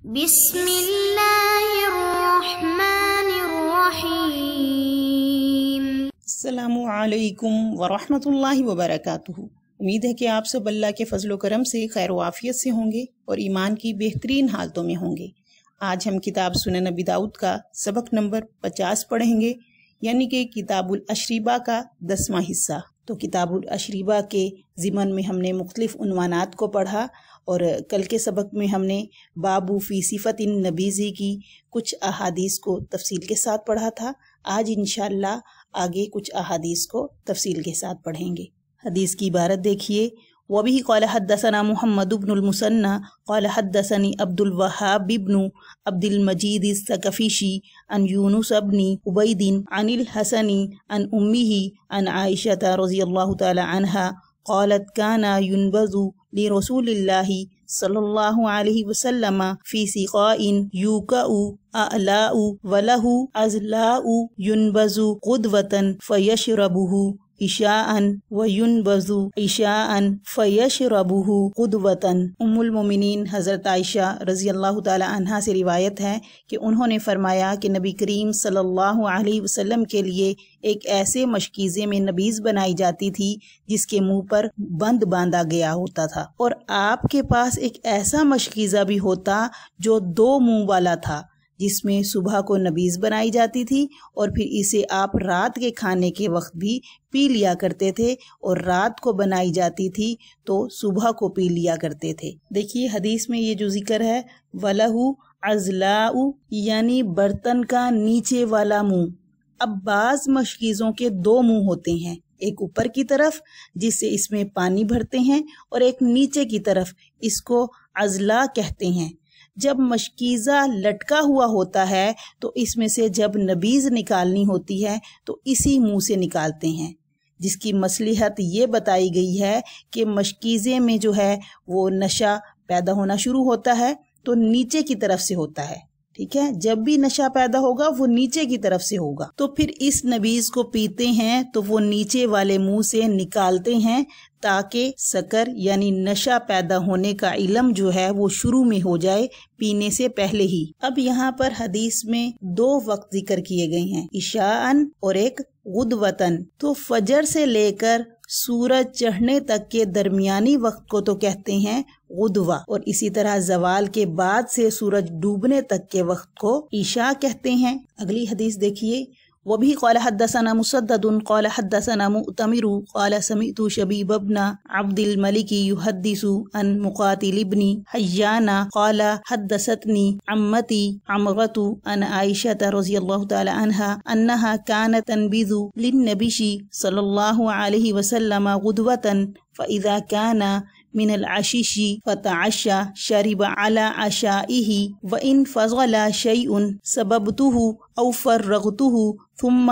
بسم اللہ الرحمن الرحیم۔ السلام علیکم ورحمۃ اللہ وبرکاتہ۔ امید ہے کہ آپ سب اللہ کے فضل و کرم سے خیر و عافیت سے ہوں گے اور ایمان کی بہترین حالتوں میں ہوں گے۔ آج ہم کتاب سنن ابی داؤد کا سبق نمبر 50 پڑھیں گے، یعنی کہ کتاب الاشربہ کا 10واں حصہ۔ تو کتاب الاشربہ کے ضمن میں ہم نے مختلف عنوانات کو پڑھا، اور کل کے سبق میں ہم نے بابو فی صفت النبیذ کی کچھ احادیث کو تفصیل کے ساتھ پڑھا تھا۔ آج انشاءاللہ آگے کچھ احادیث کو تفصیل کے ساتھ پڑھیں گے۔ حدیث کی عبارت دیکھیے، وبہ قال حدثنا محمد بن المثنى قال حدثني عبد الوهاب بن عبد المجيد الثقفي عن يونس بن عبيد عن الحسن عن أمه عن عائشة رضي الله تعالى عنها قالت كان ينبذ لرسول الله صلى الله عليه وسلم في سقاء يوكأ أعلاء وله أزلاء ينبذ قدوة فيشربه عشاء وينبذ عشاء فيشربه قدوة۔ ام المومنین حضرت عائشہ رضی اللہ تعالی عنہا سے روایت ہے کہ انہوں نے فرمایا کہ نبی کریم صلی اللہ علیہ وسلم کے لیے ایک ایسے مشکیزے میں نبیذ بنائی جاتی تھی جس کے منہ پر بند باندھا گیا ہوتا تھا، اور آپ کے پاس ایک ایسا مشکیزہ بھی ہوتا جو 2 منہ والا تھا، جس میں صبح کو نبیذ بنائی جاتی تھی اور پھر اسے آپ رات کے کھانے کے وقت بھی پی لیا کرتے تھے، اور رات کو بنائی جاتی تھی تو صبح کو پی لیا کرتے تھے۔ دیکھیے حدیث میں یہ جو ذکر ہے وَلَهُ أَزْلَاءُ، یعنی برتن کا نیچے والا منہ۔ اب بعض مشکیزوں کے 2 منہ ہوتے ہیں، ایک اوپر کی طرف جس سے اس میں پانی بھرتے ہیں، اور ایک نیچے کی طرف، اس کو اضلاع کہتے ہیں۔ جب مشکیزہ لٹکا ہوا ہوتا ہے تو اس میں سے جب نبیذ نکالنی ہوتی ہے تو اسی منہ سے نکالتے ہیں، جس کی مصلحت یہ بتائی گئی ہے کہ مشکیزے میں جو ہے وہ نشہ پیدا ہونا شروع ہوتا ہے تو نیچے کی طرف سے ہوتا ہے، ٹھیک ہے؟ جب بھی نشہ پیدا ہوگا وہ نیچے کی طرف سے ہوگا، تو پھر اس نبیذ کو پیتے ہیں تو وہ نیچے والے منہ سے نکالتے ہیں تاکہ سکر یعنی نشہ پیدا ہونے کا علم جو ہے وہ شروع میں ہو جائے پینے سے پہلے ہی۔ اب یہاں پر حدیث میں 2 وقت ذکر کیے گئے ہیں، عشاءً اور ایک غدوتاً۔ تو فجر سے لے کر سورج چڑھنے تک کے درمیانی وقت کو تو کہتے ہیں غدوہ، اور اسی طرح زوال کے بعد سے سورج ڈوبنے تک کے وقت کو عشاء کہتے ہیں۔ اگلی حدیث دیکھیے، وبہ قال حدثنا مسدد قال حدثنا مؤتمر قال سمعت شبیب بن عبد الملک يحدث عن مقاتل بن حیان قال حدثتني عمتي عمرة عن عائشة رضی اللہ تعالی عنها انها كانت تنبذ للنبي صلی اللہ علیہ وسلم غدوة فإذا كان من العشيش فتعشى شرب على عشائه وإن فضل شيء سببته أو فرغته ثم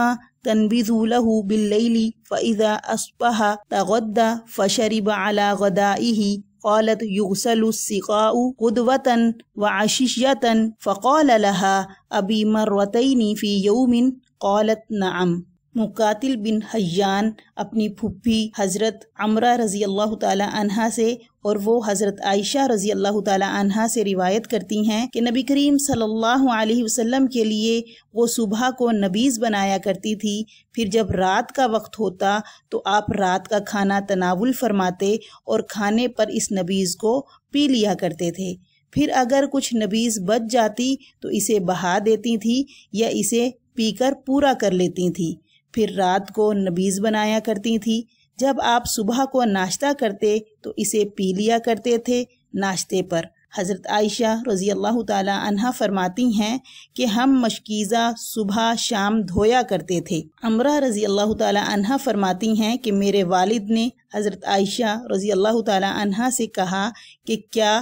تنبذ له بالليل فإذا أصبح تغدى فشرب على غدائه قالت يغسل السقاء غدوة وعشية فقال لها أبي مرتين في يوم قالت نعم۔ مقاتل بن حیان اپنی پھپھی حضرت عمرہ رضی اللہ تعالی عنہا سے اور وہ حضرت عائشہ رضی اللہ تعالی عنہا سے روایت کرتی ہیں کہ نبی کریم صلی اللہ علیہ وسلم کے لیے وہ صبح کو نبیذ بنایا کرتی تھی، پھر جب رات کا وقت ہوتا تو آپ رات کا کھانا تناول فرماتے اور کھانے پر اس نبیذ کو پی لیا کرتے تھے، پھر اگر کچھ نبیذ بچ جاتی تو اسے بہا دیتی تھی یا اسے پی کر پورا کر لیتی تھی، پھر رات کو نبیذ بنایا کرتی تھی۔ جب آپ صبح کو ناشتہ کرتے تو اسے پی لیا کرتے تھے ناشتے پر۔ حضرت عائشہ رضی اللہ تعالی عنہا فرماتی ہیں کہ ہم مشکیزہ صبح شام دھویا کرتے تھے۔ عمرہ رضی اللہ تعالی عنہا فرماتی ہیں کہ میرے والد نے حضرت عائشہ رضی اللہ تعالی عنہا سے کہا کہ کیا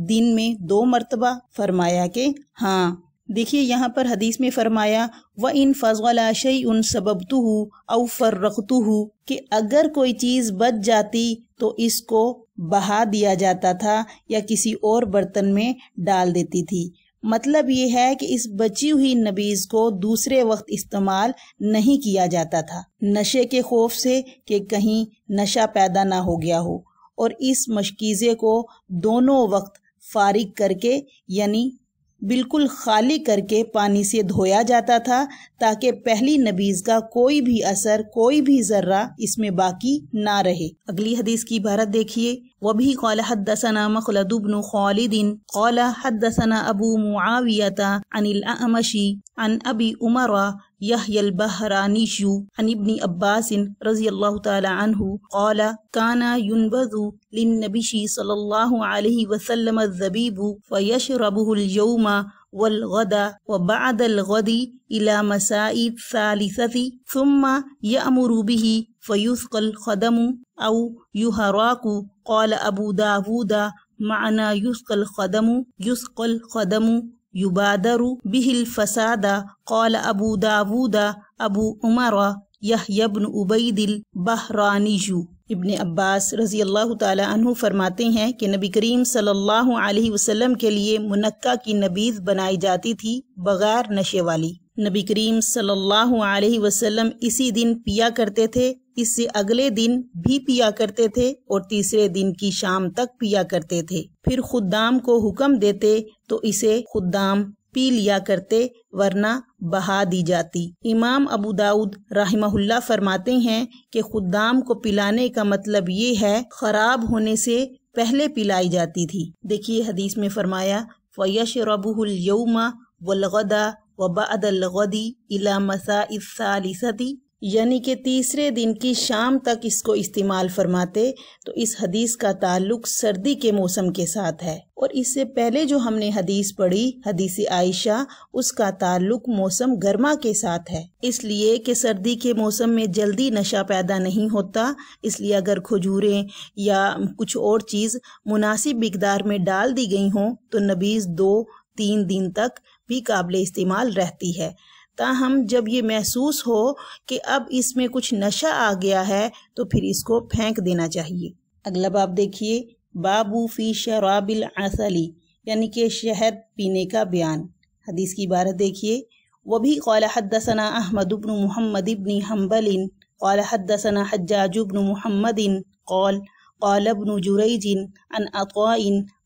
دن میں 2 مرتبہ؟ فرمایا کہ ہاں۔ دیکھیے یہاں پر حدیث میں فرمایا وَإِن فَضَلَ شَيْءٌ سَبَبْتُهُ أَوْ فَرَّقْتُهُ، کہ اگر کوئی چیز بچ جاتی تو اس کو بہا دیا جاتا تھا یا کسی اور برتن میں ڈال دیتی تھی۔ مطلب یہ ہے کہ اس بچی ہوئی نبیذ کو دوسرے وقت استعمال نہیں کیا جاتا تھا، نشے کے خوف سے کہ کہیں نشہ پیدا نہ ہو گیا ہو، اور اس مشکیزے کو دونوں وقت فارغ کر کے یعنی بالکل خالی کر کے پانی سے دھویا جاتا تھا تاکہ پہلی نبیذ کا کوئی بھی اثر، کوئی بھی ذرہ اس میں باقی نہ رہے۔ اگلی حدیث کی عبارت دیکھیے، وَبِهِ قَالَ حَدَّثَنَا مَخْلَدُ بْنُ خَالِدٍ قَالَ حَدَّثَنَا أَبُو مُعَاوِيَةَ عَنِ الْأَعْمَشِ عَنْ أَبِي عُمَرَ يَحْيَى الْبَهْرَانِيُّ عَنِ ابْنِ عَبَّاسٍ رضی اللہ تعالی عنہ قَالَ كَانَ يُنْبَذُ لِلنَّبِيِّ صلی اللہ علیہ وسلم الزَّبِيبُ فَيَشْرَبُهُ الْيَوْمَ والغد وبعد الغد إلى مساء الثالثة ثم يأمر به فيثقل الخدم أو يهراق. قال أبو داود معنى يثقل الخدم يبادر به الفساد. قال أبو داود أبو عمر يحيى بن عبيد البهراني. ابن عباس رضی اللہ تعالی عنہ فرماتے ہیں کہ نبی کریم صلی اللہ علیہ وسلم کے لیے منقع کی نبیذ بنائی جاتی تھی بغیر نشے والی۔ نبی کریم صلی اللہ علیہ وسلم اسی دن پیا کرتے تھے، اس سے اگلے دن بھی پیا کرتے تھے اور تیسرے دن کی شام تک پیا کرتے تھے۔ پھر خدام کو حکم دیتے تو اسے خدام پی لیا کرتے ورنہ بہا دی جاتی۔ امام ابو داؤد رحمہ اللہ فرماتے ہیں کہ خدام کو پلانے کا مطلب یہ ہے خراب ہونے سے پہلے پلائی جاتی تھی۔ دیکھیے حدیث میں فرمایا فَيَشْرَبُهُ الْيَوْمَ وَالْغَدَ وَبَعْدَ الْغَدِ إِلَى مَسَاءِ الثَّالِثَةِ، یعنی کہ تیسرے دن کی شام تک اس کو استعمال فرماتے۔ تو اس حدیث کا تعلق سردی کے موسم کے ساتھ ہے، اور اس سے پہلے جو ہم نے حدیث پڑھی حدیث عائشہ، اس کا تعلق موسم گرما کے ساتھ ہے، اس لیے کہ سردی کے موسم میں جلدی نشہ پیدا نہیں ہوتا، اس لیے اگر کھجوریں یا کچھ اور چیز مناسب مقدار میں ڈال دی گئی ہوں تو نبیذ 2-3 دن تک بھی قابل استعمال رہتی ہے۔ تاہم جب یہ محسوس ہو کہ اب اس میں کچھ نشہ آ گیا ہے تو پھر اس کو پھینک دینا چاہیے۔ اگلا باب دیکھیے، بابو فی شراب العسل، یعنی کہ شہد پینے کا بیان۔ حدیث کی عبارت دیکھیے، وبی قال حدثنا احمد بن محمد بن حنبل قال حدثنا حجاج بن محمد قال ابن جریج عن عطاء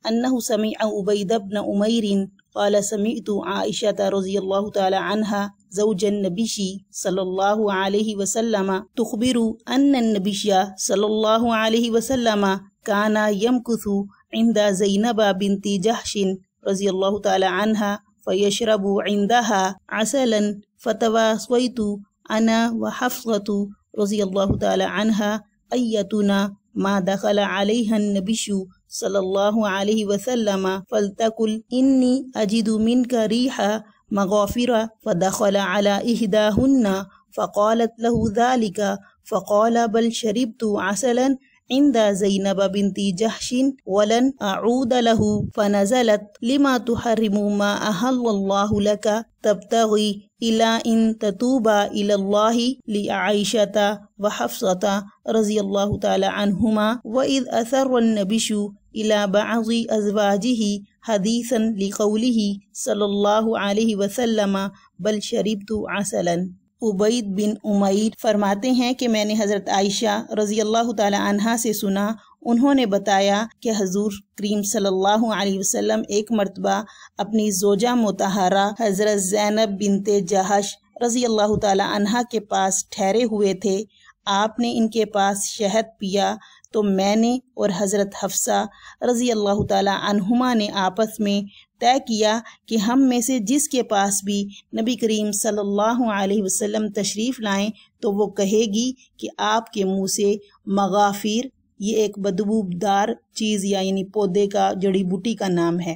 انه سمع عبید بن عمیر قال سمعت عائشة رضی اللہ تعالی عنہ زوج النبی صلی اللہ علیہ وسلم تخبر ان النبی صلی اللہ علیہ وسلم كان يمكث عند زینب بنت جحش رضی اللہ تعالی عنہ فيشرب عندها عسلا فتواصيت انا وحفصة رضی اللہ تعالی عنہ ایتنا ما دخل علیہ النبی صلی اللہ علیہ وسلم فلتقل انی اجد منک ریح مغافر فدخل على احداهن فقالت له ذلك فقال بل شربت عسلا عند زینب بنت جحش ولن اعود له فنزلت لما تحرم ما احل الله لك تبتغي الى ان تتوبا الى الله لعائشة وحفصة رضی اللہ تعالی عنہما واذ اثر النبی الى بعض ازواجه حدیثا لقوله صلی اللہ علیہ وسلم بل شربت عسلا۔ عبید بن عمیر فرماتے ہیں کہ میں نے حضرت عائشہ رضی اللہ تعالی عنہا سے سنا، انہوں نے بتایا کہ حضور کریم صلی اللہ علیہ وسلم ایک مرتبہ اپنی زوجہ مطہرہ حضرت زینب بنت جحش رضی اللہ تعالی عنہا کے پاس ٹھہرے ہوئے تھے۔ آپ نے ان کے پاس شہد پیا تو میں نے اور حضرت حفصہ رضی اللہ تعالی عنہما نے آپس میں طے کیا کہ ہم میں سے جس کے پاس بھی نبی کریم صلی اللہ علیہ وسلم تشریف لائیں تو وہ کہے گی کہ آپ کے منہ سے مغافیر، یہ ایک بدبودار چیز یعنی پودے کا، جڑی بوٹی کا نام ہے،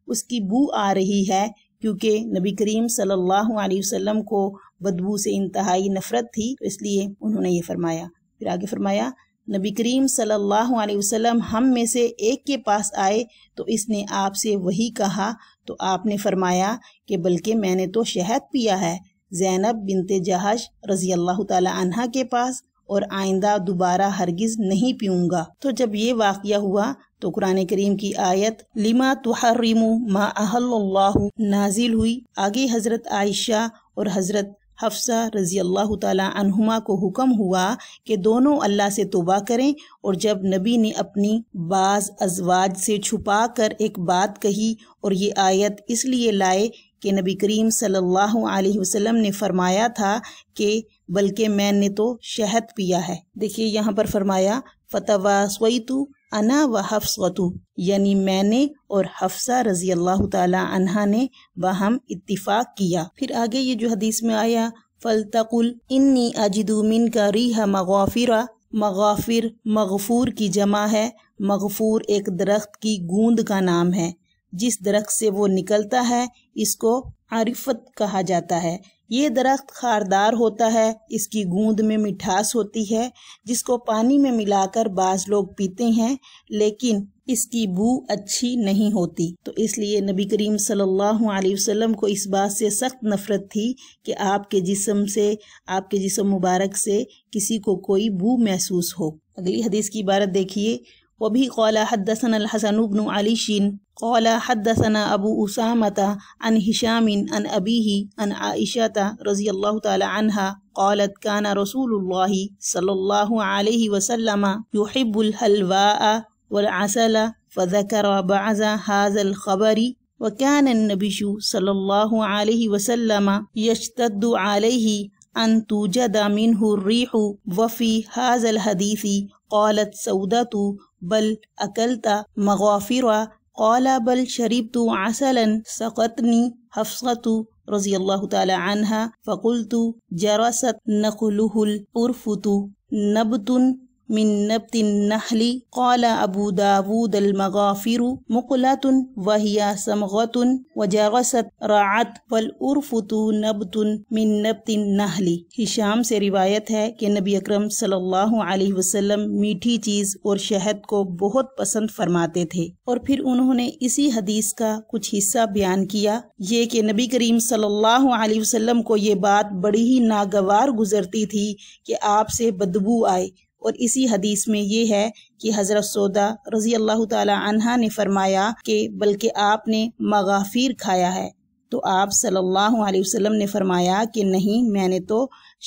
اس کی بو آ رہی ہے، کیونکہ نبی کریم صلی اللہ علیہ وسلم کو بدبو سے انتہائی نفرت تھی، تو اس لیے انہوں نے یہ فرمایا۔ پھر آگے فرمایا، نبی کریم صلی اللہ علیہ وسلم ہم میں سے ایک کے پاس آئے تو اس نے آپ سے وہی کہا، تو آپ نے فرمایا کہ بلکہ میں نے تو شہد پیا ہے زینب بنت جحش رضی اللہ تعالی عنہا کے پاس، اور آئندہ دوبارہ ہرگز نہیں پیوں گا۔ تو جب یہ واقعہ ہوا تو قرآن کریم کی آیت لما تحرم ما احل اللہ نازل ہوئی۔ آگے حضرت عائشہ اور حضرت حفصہ رضی اللہ تعالی عنہما کو حکم ہوا کہ دونوں اللہ سے توبہ کریں، اور جب نبی نے اپنی بعض ازواج سے چھپا کر ایک بات کہی اور یہ آیت اس لیے لائے کہ نبی کریم صلی اللہ علیہ وسلم نے فرمایا تھا کہ بلکہ میں نے تو شہد پیا ہے۔ دیکھیے یہاں پر فرمایا فتواصیت انا و حفصۃ، یعنی میں نے اور حفصہ رضی اللہ تعالی عنہا نے باہم اتفاق کیا۔ پھر آگے یہ جو حدیث میں آیا فلتقل انی اجد منک ریح مغافر، مغافر مغفور کی جمع ہے۔ مغفور ایک درخت کی گوند کا نام ہے، جس درخت سے وہ نکلتا ہے اس کو عرفت کہا جاتا ہے۔ یہ درخت خاردار ہوتا ہے، اس کی گوند میں مٹھاس ہوتی ہے، جس کو پانی میں ملا کر بعض لوگ پیتے ہیں، لیکن اس کی بو اچھی نہیں ہوتی۔ تو اس لیے نبی کریم صلی اللہ علیہ وسلم کو اس بات سے سخت نفرت تھی کہ آپ کے جسم مبارک سے کسی کو کوئی بو محسوس ہو۔ اگلی حدیث کی عبارت دیکھیے، وبه قال حدثنا الحسن بن علي قال حدثنا ابو اسامة عن هشام عن ابيه عن عائشة رضي الله تعالى عنها قالت كان رسول الله صلى الله عليه وسلم يحب الحلواء والعسل فذكر بعض هذا الخبر وكان النبي صلى الله عليه وسلم يشتد عليه ان توجد منه الريح وفي هذا الحديث قالت سودة بل اکلت مغافر قال بل شربت عسلا سقتنی حفصۃ رضی اللہ تعالی عنہا فقلت جرست نخله العرفۃ نبت من نبت النحل قال ابو داود المغافر مقلۃ وهي صمغۃ وجرست رعت والعرفۃ نبت من نبت النحل۔ ہشام سے روایت ہے کہ نبی اکرم صلی اللہ علیہ وسلم میٹھی چیز اور شہد کو بہت پسند فرماتے تھے، اور پھر انہوں نے اسی حدیث کا کچھ حصہ بیان کیا، یہ کہ نبی کریم صلی اللہ علیہ وسلم کو یہ بات بڑی ہی ناگوار گزرتی تھی کہ آپ سے بدبو آئے، اور اسی حدیث میں یہ ہے کہ حضرت سودا رضی اللہ تعالی عنہا نے فرمایا کہ بلکہ آپ نے مغافیر کھایا ہے، تو آپ صلی اللہ علیہ وسلم نے فرمایا کہ نہیں، میں نے تو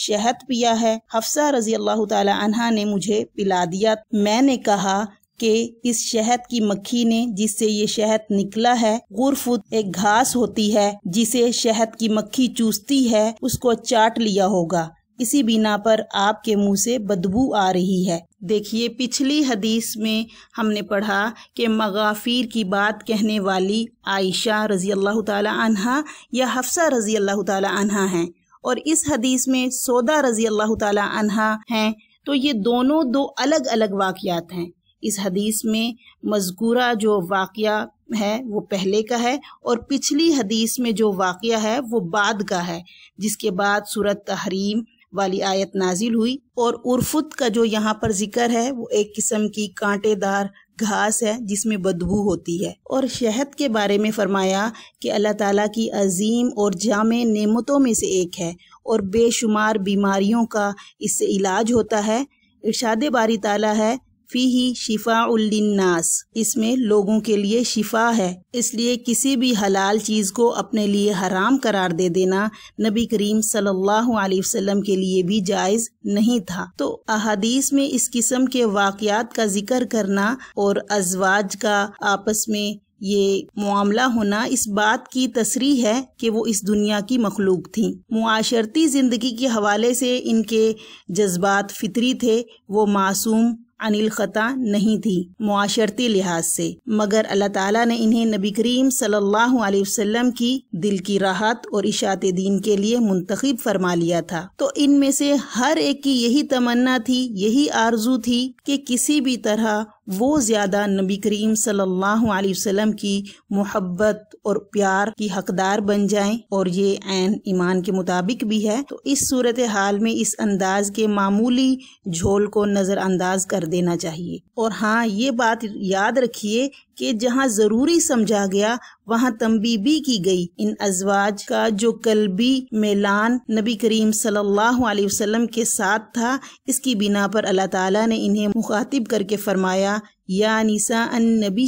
شہد پیا ہے۔ حفصہ رضی اللہ تعالی عنہا نے مجھے پلا دیا۔ میں نے کہا کہ اس شہد کی مکھی نے، جس سے یہ شہد نکلا ہے، غرفت ایک گھاس ہوتی ہے جسے شہد کی مکھی چوستی ہے، اس کو چاٹ لیا ہوگا، اسی بنا پر آپ کے منہ سے بدبو آ رہی ہے۔ دیکھیے پچھلی حدیث میں ہم نے پڑھا کہ مغافیر کی بات کہنے والی عائشہ رضی اللہ تعالی عنہا یا حفصہ رضی اللہ تعالی عنہا ہیں، اور اس حدیث میں سودا رضی اللہ تعالی عنہا ہیں، تو یہ دونوں دو الگ الگ واقعات ہیں۔ اس حدیث میں مذکورہ جو واقعہ ہے وہ پہلے کا ہے، اور پچھلی حدیث میں جو واقعہ ہے وہ بعد کا ہے، جس کے بعد سورۃ تحریم والی آیت نازل ہوئی۔ اور عرفت کا جو یہاں پر ذکر ہے وہ ایک قسم کی کانٹے دار گھاس ہے جس میں بدبو ہوتی ہے۔ اور شہد کے بارے میں فرمایا کہ اللہ تعالیٰ کی عظیم اور جامع نعمتوں میں سے ایک ہے، اور بے شمار بیماریوں کا اس سے علاج ہوتا ہے۔ ارشاد باری تعالیٰ ہے فیہ شفاء للناس، اس میں لوگوں کے لیے شفا ہے، اس لیے کسی بھی حلال چیز کو اپنے لیے حرام قرار دے دینا نبی کریم صلی اللہ علیہ وسلم کے لیے بھی جائز نہیں تھا۔ تو احادیث میں اس قسم کے واقعات کا ذکر کرنا اور ازواج کا آپس میں یہ معاملہ ہونا اس بات کی تصریح ہے کہ وہ اس دنیا کی مخلوق تھیں۔ معاشرتی زندگی کے حوالے سے ان کے جذبات فطری تھے، وہ معصوم عن الخطا نہیں تھی معاشرتی لحاظ سے، مگر اللہ تعالیٰ نے انہیں نبی کریم صلی اللہ علیہ وسلم کی دل کی راحت اور اشاعت دین کے لیے منتخب فرما لیا تھا۔ تو ان میں سے ہر ایک کی یہی تمنا تھی، یہی آرزو تھی کہ کسی بھی طرح وہ زیادہ نبی کریم صلی اللہ علیہ وسلم کی محبت اور پیار کی حقدار بن جائیں، اور یہ عین ایمان کے مطابق بھی ہے۔ تو اس صورتحال میں اس انداز کے معمولی جھول کو نظر انداز کر دینا چاہیے۔ اور ہاں یہ بات یاد رکھیے کہ جہاں ضروری سمجھا گیا وہاں تنبیہ بھی کی گئی۔ ان ازواج کا جو قلبی میلان نبی کریم صلی اللہ علیہ وسلم کے ساتھ تھا، اس کی بنا پر اللہ تعالیٰ نے انہیں مخاطب کر کے فرمایا یا نساء النبی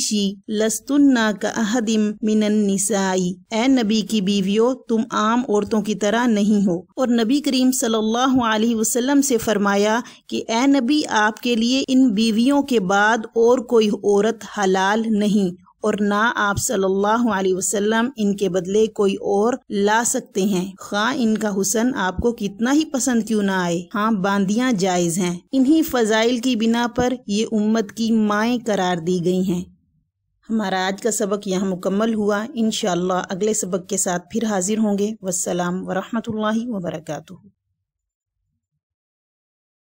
لستن کأحد من النساء، اے نبی کی بیویوں تم عام عورتوں کی طرح نہیں ہو۔ اور نبی کریم صلی اللہ علیہ وسلم سے فرمایا کہ اے نبی آپ کے لیے ان بیویوں کے بعد اور کوئی عورت حلال نہیں، اور نہ آپ صلی اللہ علیہ وسلم ان کے بدلے کوئی اور لا سکتے ہیں، خواہ ان کا حسن آپ کو کتنا ہی پسند کیوں نہ آئے۔ ہاں باندیاں جائز ہیں، انہی فضائل کی بنا پر یہ امت کی مائیں قرار دی گئی ہیں۔ ہمارا آج کا سبق یہاں مکمل ہوا، انشاءاللہ اگلے سبق کے ساتھ پھر حاضر ہوں گے۔ والسلام ورحمۃ اللہ وبرکاتہ۔